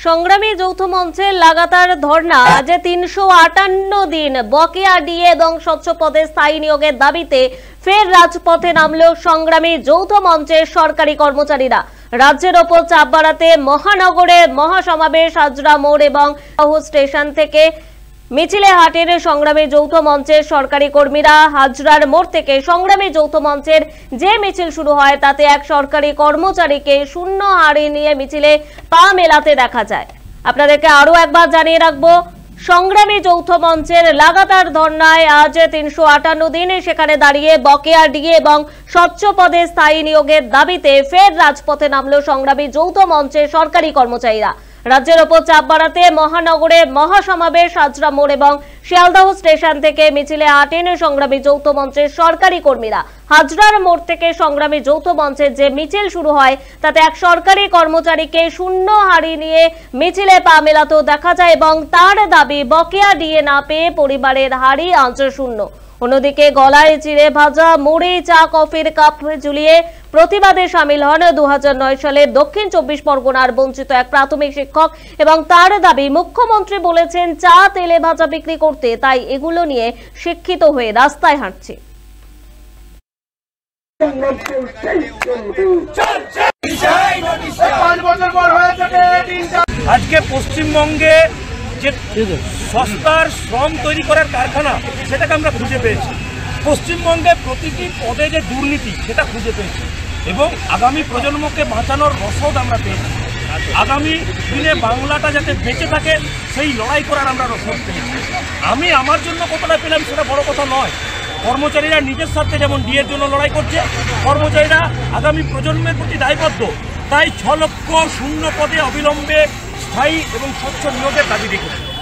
সংগ্রামী যৌথ মঞ্চের লাগাতার ধর্ণা। আজ ৩৫৮ দিন বকেয়া ডিএ এবং স্বচ্ছ পদে স্থায়ী নিয়োগের দাবিতে ফের রাজপথে নামল সংগ্রামী যৌথ মঞ্চের সরকারি কর্মচারীরা। রাজ্যের ওপর চাপ বাড়াতে মহানগরে মহাসমাবেশ হাজরা মোড় এবং স্টেশন থেকে মিছিলে হাটের সংগ্রামী যৌথ মঞ্চের সরকারি কর্মীরা। হাজরার মোড় থেকে সংগ্রামী যৌথ মঞ্চের যে মিছিল শুরু হয় তাতে এক সরকারি কর্মচারীকে শূন্য হাড়ি নিয়ে মিছিলে পা মেলাতে দেখা যায়। আপনাদেরকে আরো একবার জানিয়ে রাখবো, সংগ্রামী যৌথ মঞ্চের লাগাতার ধর্নায় আজ ৩৫৮ দিন সেখানে দাঁড়িয়ে বকেয়া ডিএ এবং স্বচ্ছ পদে স্থায়ী নিয়োগের দাবিতে ফের রাজপথে নামল সংগ্রামী যৌথ মঞ্চের সরকারি কর্মচারীরা। রাজ্যের ওপর চাপ বাড়াতে মহানগরে মহাসমাবেশ হাজরা মোড় এবং শিয়ালদহ স্টেশন থেকে মিছিলে হাঁটেন সংগ্রামী যৌথ মঞ্চের সরকারি কর্মীরা। হাজরার মোড় থেকে সংগ্রামী যৌথ মঞ্চের যে মিছিল শুরু হয় তাতে এক সরকারি কর্মচারীকে শূন্য হাড়ি নিয়ে মিছিলে পা মেলাতেও দেখা যায় এবং তার দাবি বকেয়া ডিএ না পেয়ে পরিবারের হাড়ি আঁচ শূন্য। অন্যদিকে গলায় চিড়ে ভাজা মুড়ি চা কফির কাপ ঝুলিয়ে প্রতিবাদে সামিল হন ২০০৯ সালে দক্ষিণ ২৪ পরগনার বঞ্চিত এক প্রাথমিক শিক্ষক এবং তার দাবি মুখ্যমন্ত্রী বলেছেন চা তেলে ভাজা বিক্রি করতে, তাই এগুলো নিয়ে শিক্ষিত হয়ে রাস্তায় হাঁটছে। আজকে পশ্চিমবঙ্গে যে সস্তার শ্রম তৈরি করার কারখানা সেটাকে আমরা খুঁজে পেয়েছি। পশ্চিমবঙ্গে প্রতিটি পদে যে দুর্নীতি সেটা খুঁজে পেয়েছি এবং আগামী প্রজন্মকে বাঁচানোর রসদ আমরা পেয়েছি। আগামী দিনে বাংলাটা যাতে বেঁচে থাকে সেই লড়াই করার আমরা রসদ পেয়েছি। আমি আমার জন্য কতটা পেলাম সেটা বড় কথা নয়। কর্মচারীরা নিজের স্বার্থে যেমন ডিএর জন্য লড়াই করছে, কর্মচারীরা আগামী প্রজন্মের প্রতি দায়বদ্ধ। তাই ৬ লক্ষ শূন্য পদে অবিলম্বে স্থায়ী এবং স্বচ্ছ নিয়োগের দাবি রেখেছে।